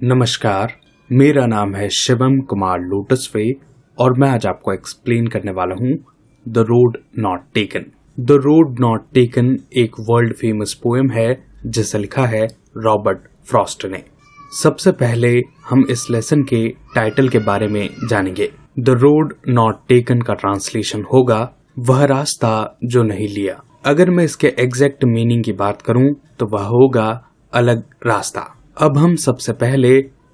नमस्कार, मेरा नाम है शिवम कुमार लोटसवे और मैं आज आपको एक्सप्लेन करने वाला हूँ the road not taken. The road not taken एक वर्ल्ड फेमस पोएम है जिसे लिखा है रॉबर्ट फ्रॉस्ट ने। सबसे पहले हम इस लेसन के टाइटल के बारे में जानेंगे। द रोड नॉट टेकन का ट्रांसलेशन होगा वह रास्ता जो नहीं लिया। अगर मैं इसके एग्जैक्ट मीनिंग की बात करूं तो वह होगा अलग रास्ता। अब हम सबसे पहले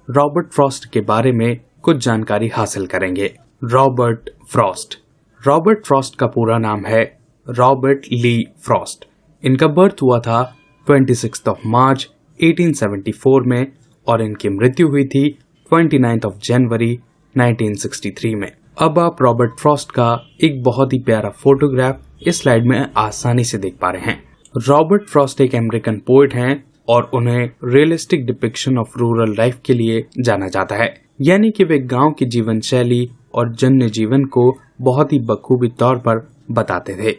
रॉबर्ट फ्रॉस्ट के बारे में कुछ जानकारी हासिल करेंगे। रॉबर्ट फ्रॉस्ट का पूरा नाम है रॉबर्ट ली फ्रॉस्ट। इनका बर्थ हुआ था 26 मार्च 1874 में और इनकी मृत्यु हुई थी 29 जनवरी 1963 में। अब आप रॉबर्ट फ्रॉस्ट का एक बहुत ही प्यारा फोटोग्राफ इस स्लाइड में आसानी से देख पा रहे हैं। रॉबर्ट फ्रॉस्ट एक अमेरिकन पोएट हैं और उन्हें realistic depiction of rural life के लिए जाना जाता है, यानी कि वे गांव की जीवन शैली और जन्य जीवन को बहुत ही बखूबी तौर पर बताते थे।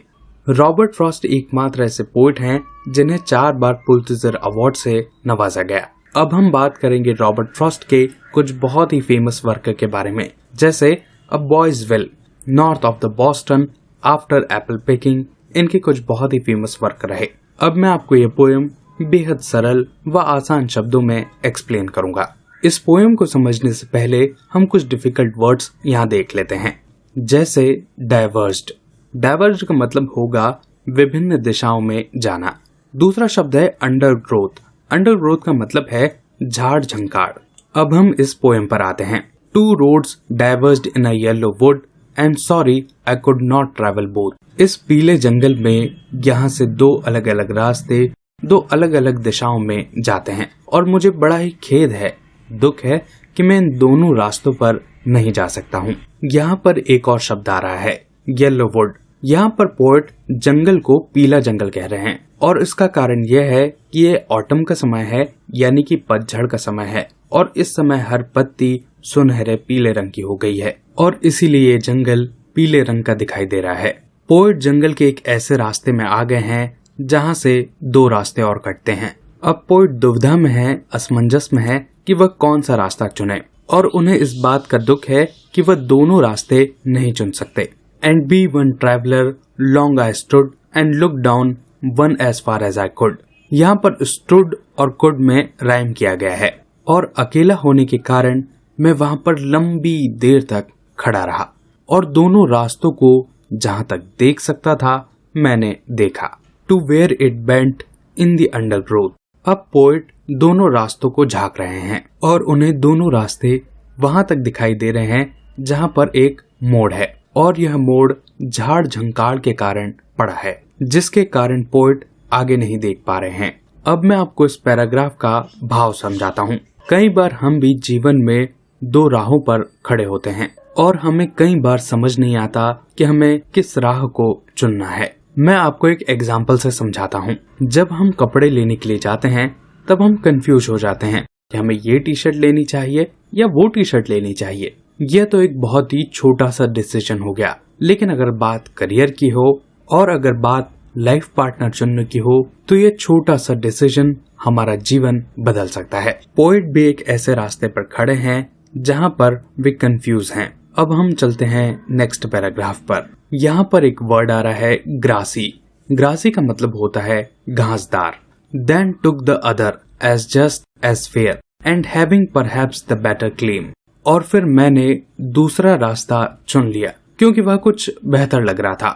रॉबर्ट फ्रॉस्ट एकमात्र ऐसे पोएट हैं जिन्हें 4 बार पुलित्जर अवार्ड से नवाजा गया। अब हम बात करेंगे रॉबर्ट फ्रॉस्ट के कुछ बहुत ही फेमस वर्क के बारे में, जैसे a boy's will, north of the Boston, after apple picking. इनके कुछ बहुत ही फेमस वर्क रहे। अब मैं आपको ये पोएम बेहद सरल व आसान शब्दों में एक्सप्लेन करूंगा। इस पोएम को समझने से पहले हम कुछ डिफिकल्ट वर्ड्स यहाँ देख लेते हैं, जैसे डाइवर्ज्ड का मतलब होगा विभिन्न दिशाओं में जाना। दूसरा शब्द है अंडरग्रोथ का मतलब है झाड़ झंकाड़। अब हम इस पोएम पर आते हैं। 2 roads diverged in a yellow wood and sorry I could not travel both। इस पीले जंगल में यहाँ से 2 अलग अलग रास्ते 2 अलग अलग दिशाओं में जाते हैं और मुझे बड़ा ही खेद है, दुख है कि मैं इन दोनों रास्तों पर नहीं जा सकता हूँ। यहाँ पर एक और शब्द आ रहा है येलो वुड। यहाँ पर पोएट जंगल को पीला जंगल कह रहे हैं और इसका कारण यह है कि ये ऑटम का समय है, यानी कि पतझड़ का समय है और इस समय हर पत्ती सुनहरे पीले रंग की हो गई है और इसीलिए ये जंगल पीले रंग का दिखाई दे रहा है। पोएट जंगल के एक ऐसे रास्ते में आ गए हैं जहाँ से 2 रास्ते और कटते हैं। अब पोएट दुविधा में है, असमंजस में है कि वह कौन सा रास्ता चुने और उन्हें इस बात का दुख है कि वह दोनों रास्ते नहीं चुन सकते। And be one traveller long I stood and look down one as far as I could. यहाँ पर स्टूड और कुड में राइम किया गया है और अकेला होने के कारण मैं वहाँ पर लंबी देर तक खड़ा रहा और दोनों रास्तों को जहाँ तक देख सकता था मैंने देखा। To where it bent in the undergrowth. अब पोएट दोनों रास्तों को झांक रहे हैं और उन्हें दोनों रास्ते वहां तक दिखाई दे रहे हैं जहां पर एक मोड़ है और यह मोड़ झाड़ झंकाड़ के कारण पड़ा है, जिसके कारण पोएट आगे नहीं देख पा रहे हैं। अब मैं आपको इस पैराग्राफ का भाव समझाता हूँ। कई बार हम भी जीवन में 2 राहों पर खड़े होते हैं और हमें कई बार समझ नहीं आता कि हमें किस राह को चुनना है। मैं आपको एक एग्जाम्पल से समझाता हूँ। जब हम कपड़े लेने के लिए जाते हैं तब हम कंफ्यूज हो जाते हैं कि हमें ये टी शर्ट लेनी चाहिए या वो टी शर्ट लेनी चाहिए। यह तो एक बहुत ही छोटा सा डिसीजन हो गया, लेकिन अगर बात करियर की हो और अगर बात लाइफ पार्टनर चुनने की हो तो ये छोटा सा डिसीजन हमारा जीवन बदल सकता है। पोएट भी एक ऐसे रास्ते पर खड़े हैं जहाँ पर वे कंफ्यूज हैं। अब हम चलते हैं नेक्स्ट पैराग्राफ पर। यहाँ पर एक वर्ड आ रहा है ग्रासी का मतलब होता है घासदार। Then took the other as just as fair and having perhaps the better claim। और फिर मैंने दूसरा रास्ता चुन लिया क्योंकि वह कुछ बेहतर लग रहा था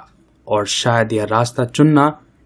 और शायद यह रास्ता चुनना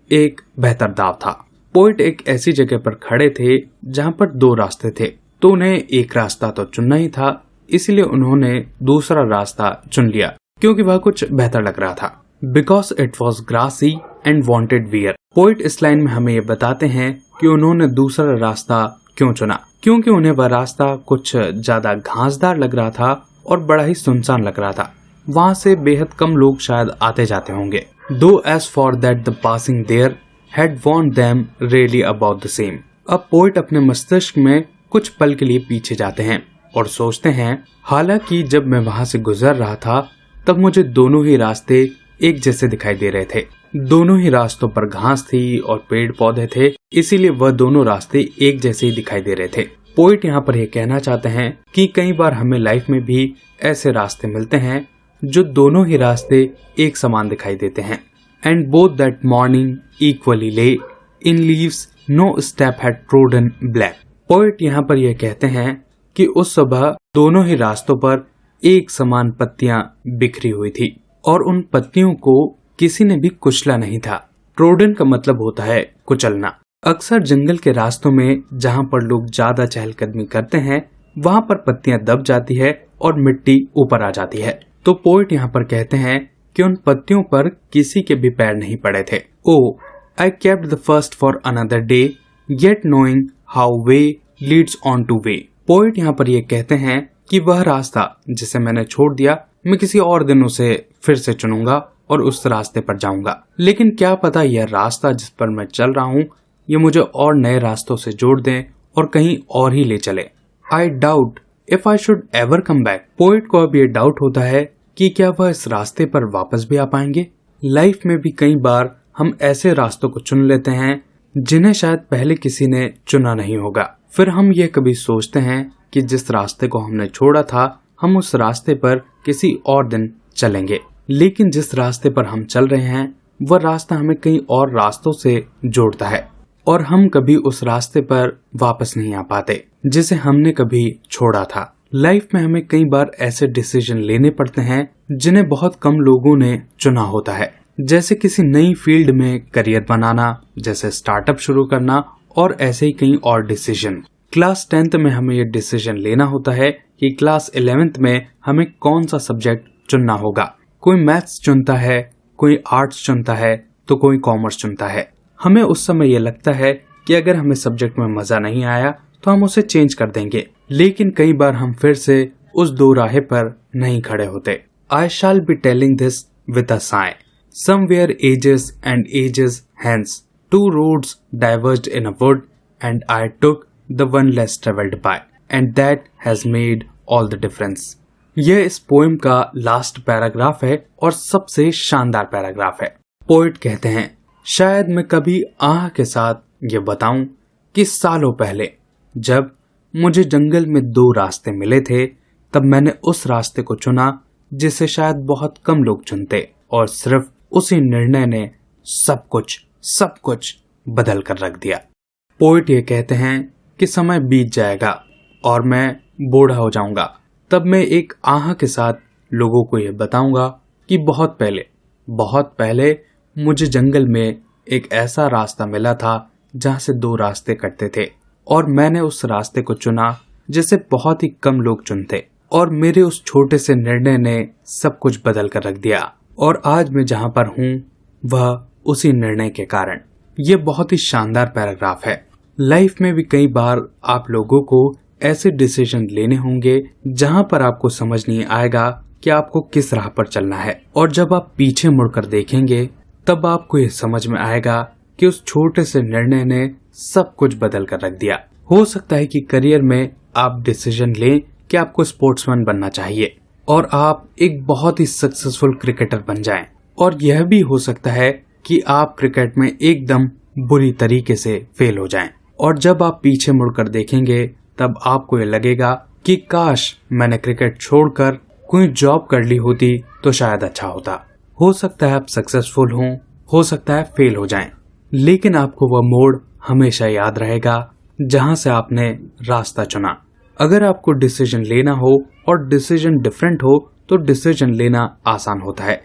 एक बेहतर दाव था। पोएट एक ऐसी जगह पर खड़े थे जहाँ पर 2 रास्ते थे, तो उन्हें एक रास्ता तो चुनना ही था, इसलिए उन्होंने दूसरा रास्ता चुन लिया क्योंकि वह कुछ बेहतर लग रहा था। Because it was grassy and wanted wear। Poet इस लाइन में हमें ये बताते हैं कि उन्होंने दूसरा रास्ता क्यों चुना, क्योंकि उन्हें वह रास्ता कुछ ज्यादा घासदार लग रहा था और बड़ा ही सुनसान लग रहा था। वहाँ से बेहद कम लोग शायद आते जाते होंगे। Though as for that the passing there had warned them really about the same। अब पोएट अपने मस्तिष्क में कुछ पल के लिए पीछे जाते हैं और सोचते हैं, हालांकि जब मैं वहाँ से गुजर रहा था तब मुझे दोनों ही रास्ते एक जैसे दिखाई दे रहे थे। दोनों ही रास्तों पर घास थी और पेड़ पौधे थे, इसीलिए वह दोनों रास्ते एक जैसे ही दिखाई दे रहे थे। पोइट यहाँ पर यह कहना चाहते हैं कि कई बार हमें लाइफ में भी ऐसे रास्ते मिलते हैं जो दोनों ही रास्ते एक समान दिखाई देते हैं। And both that morning equally lay in leaves no step had trodden black. Poet यहाँ पर यह कहते हैं कि उस सुबह दोनों ही रास्तों पर एक समान पत्तियां बिखरी हुई थी और उन पत्तियों को किसी ने भी कुचला नहीं था। ट्रोडन का मतलब होता है कुचलना। अक्सर जंगल के रास्तों में जहाँ पर लोग ज्यादा चहलकदमी करते हैं वहाँ पर पत्तियां दब जाती है और मिट्टी ऊपर आ जाती है। तो पोइट यहाँ पर कहते हैं कि उन पत्तियों पर किसी के भी पैर नहीं पड़े थे। Oh I kept the first for another day yet knowing how way leads on to way. Poet यहाँ पर ये कहते हैं कि वह रास्ता जिसे मैंने छोड़ दिया मैं किसी और दिन उसे फिर से चुनूंगा और उस रास्ते पर जाऊंगा, लेकिन क्या पता यह रास्ता जिस पर मैं चल रहा हूँ ये मुझे और नए रास्तों से जोड़ दें और कहीं और ही ले चले। I doubt if I should ever come back. Poet को अब ये डाउट होता है कि क्या वह इस रास्ते पर वापस भी आ पाएंगे। लाइफ में भी कई बार हम ऐसे रास्तों को चुन लेते हैं जिन्हें शायद पहले किसी ने चुना नहीं होगा। फिर हम ये कभी सोचते हैं कि जिस रास्ते को हमने छोड़ा था हम उस रास्ते पर किसी और दिन चलेंगे, लेकिन जिस रास्ते पर हम चल रहे हैं वह रास्ता हमें कई और रास्तों से जोड़ता है और हम कभी उस रास्ते पर वापस नहीं आ पाते जिसे हमने कभी छोड़ा था। लाइफ में हमें कई बार ऐसे डिसीजन लेने पड़ते हैं जिन्हें बहुत कम लोगों ने चुना होता है, जैसे किसी नई फील्ड में करियर बनाना, जैसे स्टार्टअप शुरू करना और ऐसे ही कई और डिसीजन। क्लास 10th में हमें ये डिसीजन लेना होता है कि क्लास 11th में हमें कौन सा सब्जेक्ट चुनना होगा। कोई मैथ्स चुनता है, कोई आर्ट्स चुनता है तो कोई कॉमर्स चुनता है। हमें उस समय ये लगता है कि अगर हमें सब्जेक्ट में मजा नहीं आया तो हम उसे चेंज कर देंगे, लेकिन कई बार हम फिर से उस दो राहे पर नहीं खड़े होते। I shall be telling this with a sigh somewhere ages and ages hence two roads diverged in a wood and I took the one less traveled by and that has made all the difference। यह इस poem का last paragraph है और सबसे शानदार paragraph है। Poet कहते हैं शायद मैं कभी आह के साथ ये बताऊं कि सालों पहले जब मुझे जंगल में दो रास्ते मिले थे तब मैंने उस रास्ते को चुना जिसे शायद बहुत कम लोग चुनते और सिर्फ उसी निर्णय ने सब कुछ बदल कर रख दिया। पोएट ये कहते हैं कि समय बीत जाएगा और मैं बूढ़ा हो जाऊंगा, तब मैं एक आह के साथ लोगों को ये बताऊंगा कि बहुत पहले मुझे जंगल में एक ऐसा रास्ता मिला था जहां से दो रास्ते कटते थे और मैंने उस रास्ते को चुना जिसे बहुत ही कम लोग चुनते और मेरे उस छोटे से निर्णय ने सब कुछ बदल कर रख दिया और आज मैं जहां पर हूं वह उसी निर्णय के कारण। ये बहुत ही शानदार पैराग्राफ है। लाइफ में भी कई बार आप लोगों को ऐसे डिसीजन लेने होंगे जहां पर आपको समझ नहीं आएगा कि आपको किस राह पर चलना है और जब आप पीछे मुड़कर देखेंगे तब आपको ये समझ में आएगा कि उस छोटे से निर्णय ने सब कुछ बदल कर रख दिया। हो सकता है कि करियर में आप डिसीजन लें कि आपको स्पोर्ट्समैन बनना चाहिए और आप एक बहुत ही सक्सेसफुल क्रिकेटर बन जाएं, और यह भी हो सकता है कि आप क्रिकेट में एकदम बुरी तरीके से फेल हो जाएं और जब आप पीछे मुड़कर देखेंगे तब आपको ये लगेगा कि काश मैंने क्रिकेट छोड़कर कोई जॉब कर ली होती तो शायद अच्छा होता। हो सकता है आप सक्सेसफुल हो सकता है फेल हो जाएं, लेकिन आपको वह मोड़ हमेशा याद रहेगा जहां से आपने रास्ता चुना। अगर आपको डिसीजन लेना हो और डिसीजन डिफरेंट हो तो डिसीजन लेना आसान होता है,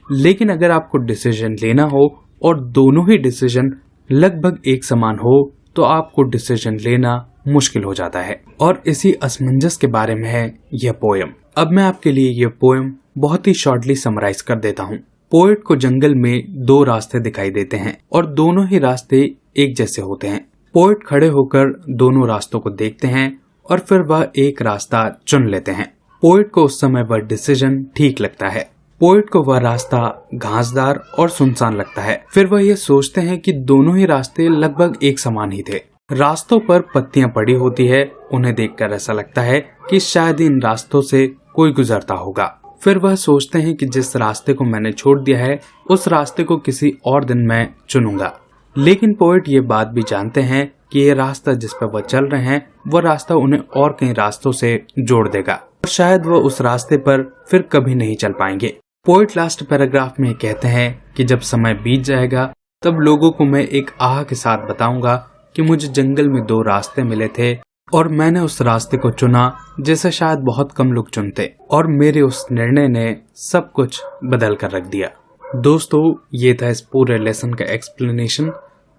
लेकिन अगर आपको डिसीजन लेना हो और दोनों ही डिसीजन लगभग एक समान हो तो आपको डिसीजन लेना मुश्किल हो जाता है। और इसी असमंजस के बारे में है यह पोएम। अब मैं आपके लिए यह पोएम बहुत ही शॉर्टली समराइज कर देता हूँ। पोएट को जंगल में दो रास्ते दिखाई देते हैं और दोनों ही रास्ते एक जैसे होते हैं। पोएट खड़े होकर दोनों रास्तों को देखते हैं और फिर वह एक रास्ता चुन लेते हैं। पोएट को उस समय वह डिसीजन ठीक लगता है। पोएट को वह रास्ता घासदार और सुनसान लगता है। फिर वह ये सोचते हैं कि दोनों ही रास्ते लगभग एक समान ही थे। रास्तों पर पत्तियां पड़ी होती है, उन्हें देखकर ऐसा लगता है कि शायद इन रास्तों से कोई गुजरता होगा। फिर वह सोचते हैं कि जिस रास्ते को मैंने छोड़ दिया है उस रास्ते को किसी और दिन मैं चुनूंगा, लेकिन पोएट ये बात भी जानते हैं कि ये रास्ता जिस पर वह चल रहे हैं वह रास्ता उन्हें और कई रास्तों से जोड़ देगा और शायद वह उस रास्ते पर फिर कभी नहीं चल पाएंगे। पोएट लास्ट पैराग्राफ में कहते हैं कि जब समय बीत जाएगा तब लोगों को मैं एक आह के साथ बताऊंगा कि मुझे जंगल में 2 रास्ते मिले थे और मैंने उस रास्ते को चुना जैसे शायद बहुत कम लोग चुनते, और मेरे उस निर्णय ने सब कुछ बदल कर रख दिया। दोस्तों, ये था इस पूरे लेसन का एक्सप्लेनेशन।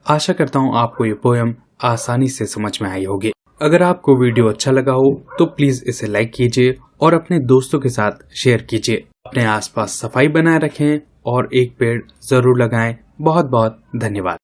आशा करता हूँ आपको ये पोयम आसानी से समझ में आई होगी। अगर आपको वीडियो अच्छा लगा हो तो प्लीज इसे लाइक कीजिए और अपने दोस्तों के साथ शेयर कीजिए। अपने आसपास सफाई बनाए रखें और एक पेड़ जरूर लगाएं। बहुत बहुत धन्यवाद।